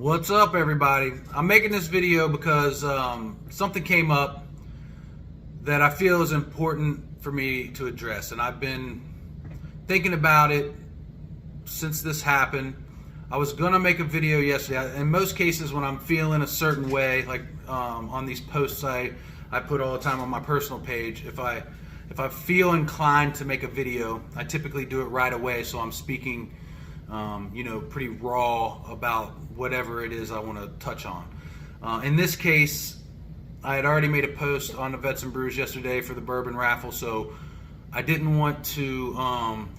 What's up, everybody? I'm making this video because something came up that I feel is important for me to address, and I've been thinking about it since this happened. I was gonna make a video yesterday. In most cases, when I'm feeling a certain way, like on these posts I put all the time on my personal page, if I feel inclined to make a video, I typically do it right away, so I'm speaking pretty raw about whatever it is I want to touch on. In this case, I had already made a post on the Vets and Brews yesterday for the bourbon raffle, so I didn't want to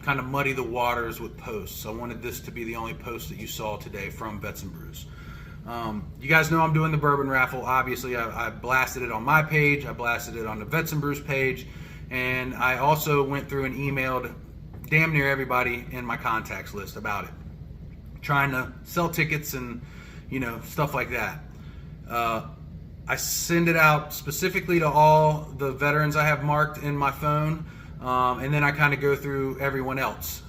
kind of muddy the waters with posts. I wanted this to be the only post that you saw today from Vets and Brews. You guys know I'm doing the bourbon raffle. Obviously, I blasted it on my page, I blasted it on the Vets and Brews page, and I also went through and emailed damn near everybody in my contacts list about it, trying to sell tickets and stuff like that. I send it out specifically to all the veterans I have marked in my phone, and then I kind of go through everyone else.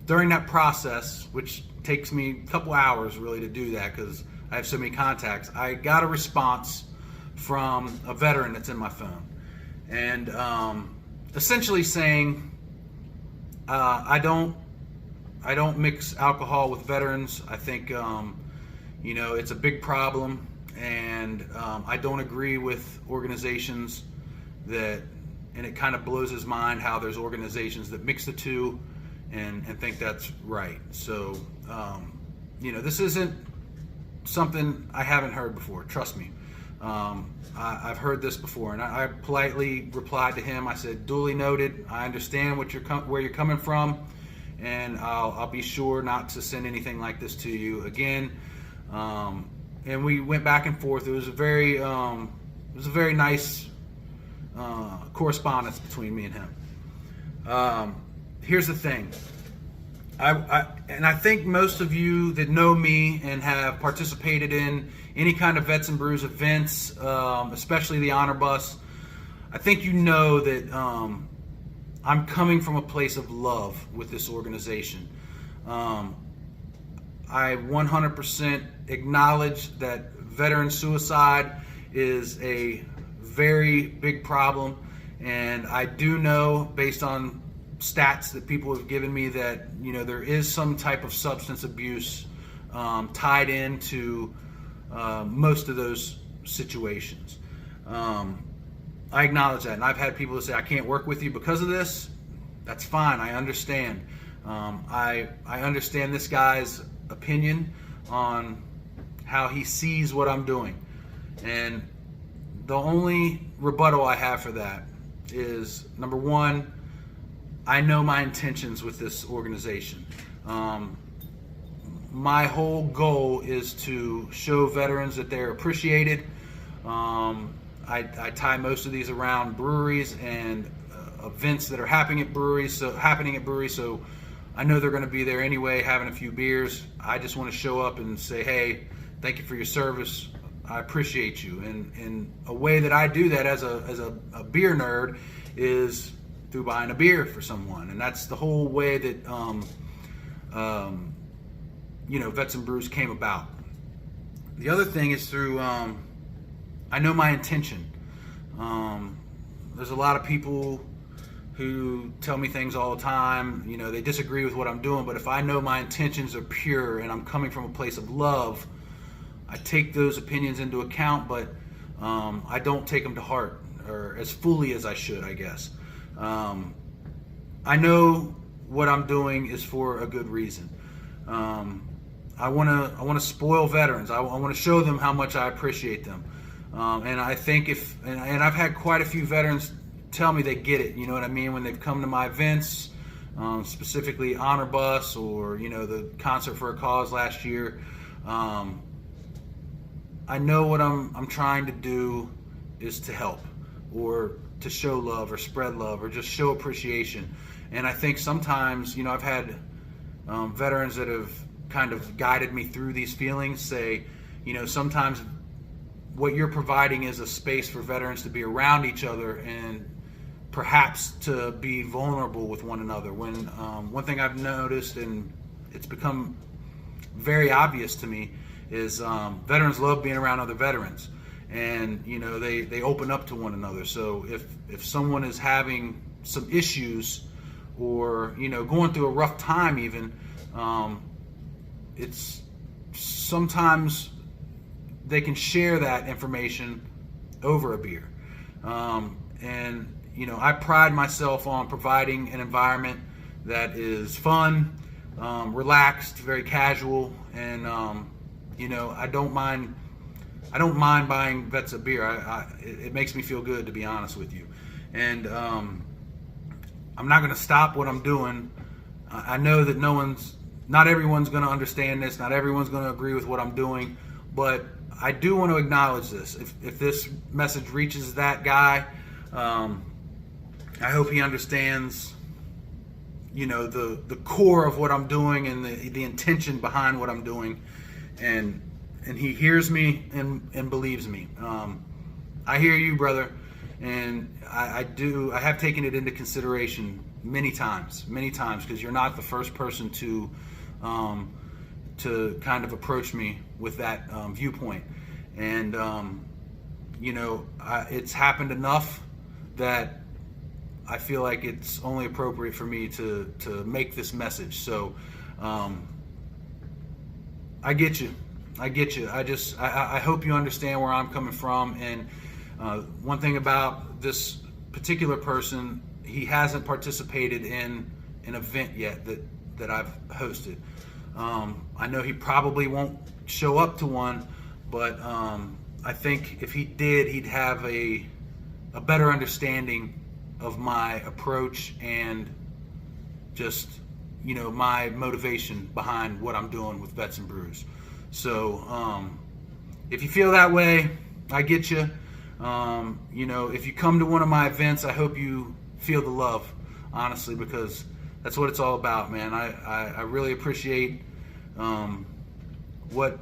During that process, which takes me a couple hours really to do that because I have so many contacts, I got a response from a veteran that's in my phone, and essentially saying, I don't mix alcohol with veterans. I think it's a big problem, and I don't agree with organizations and it kind of blows his mind how there's organizations that mix the two and think that's right. So this isn't something I haven't heard before. Trust me. I've heard this before, and I politely replied to him. I said, duly noted. I understand where you're coming from, and I'll be sure not to send anything like this to you again. And we went back and forth. It was a very nice correspondence between me and him. Here's the thing. I think most of you that know me and have participated in any kind of Vets and Brews events, especially the Honor Bus, I think you know that I'm coming from a place of love with this organization. I 100% acknowledge that veteran suicide is a very big problem, and I do know, based on stats that people have given me, that there is some type of substance abuse tied into most of those situations. I acknowledge that, and I've had people say I can't work with you because of this. That's fine. I understand. I understand this guy's opinion on how he sees what I'm doing, and the only rebuttal I have for that is, number one, I know my intentions with this organization. My whole goal is to show veterans that they're appreciated. I tie most of these around breweries and events that are happening at breweries. So I know they're going to be there anyway, having a few beers. I just want to show up and say, hey, thank you for your service. I appreciate you. And a way that I do that as a beer nerd is through buying a beer for someone, and that's the whole way that Vets and Brews came about. The other thing is through I know my intention. There's a lot of people who tell me things all the time. They disagree with what I'm doing, but if I know my intentions are pure and I'm coming from a place of love, I take those opinions into account, but I don't take them to heart, or as fully as I should, I guess. I know what I'm doing is for a good reason. I want to spoil veterans. I want to show them how much I appreciate them. And I think and I've had quite a few veterans tell me they get it. You know what I mean? When they've come to my events, specifically Honor Bus or the Concert for a Cause last year. I know what I'm trying to do is to help, or to show love, or spread love, or just show appreciation. And I think sometimes, I've had veterans that have kind of guided me through these feelings say, sometimes what you're providing is a space for veterans to be around each other and perhaps to be vulnerable with one another. One thing I've noticed, and it's become very obvious to me, is veterans love being around other veterans, and you know they open up to one another. So if someone is having some issues, or you know going through a rough time even, it's sometimes they can share that information over a beer. And you know, I pride myself on providing an environment that is fun, relaxed, very casual, and you know, I don't mind buying vets a beer. It makes me feel good, to be honest with you. And I'm not going to stop what I'm doing. I know that not everyone's going to understand this. Not everyone's going to agree with what I'm doing, but I do want to acknowledge this. If this message reaches that guy, I hope he understands, you know, the core of what I'm doing and the intention behind what I'm doing, and he hears me and believes me. I hear you, brother, and I have taken it into consideration many times, because you're not the first person to kind of approach me with that viewpoint. And you know, it's happened enough that I feel like it's only appropriate for me to make this message. So I get you. I hope you understand where I'm coming from. And one thing about this particular person, he hasn't participated in an event yet that I've hosted. I know he probably won't show up to one, but I think if he did, he'd have a better understanding of my approach and just, you know, my motivation behind what I'm doing with Vets and Brews. So if you feel that way, I get you. You know, if you come to one of my events, I hope you feel the love, honestly, because that's what it's all about, man. I really appreciate what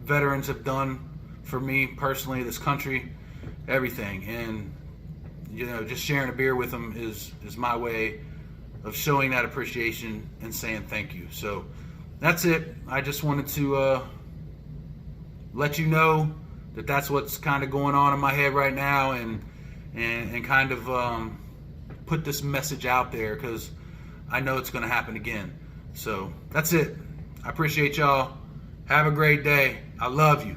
veterans have done for me personally, this country, everything. And you know, just sharing a beer with them is my way of showing that appreciation and saying thank you. So that's it. I just wanted to let you know that that's what's kind of going on in my head right now, and kind of put this message out there, because I know it's going to happen again. So that's it. I appreciate y'all. Have a great day. I love you.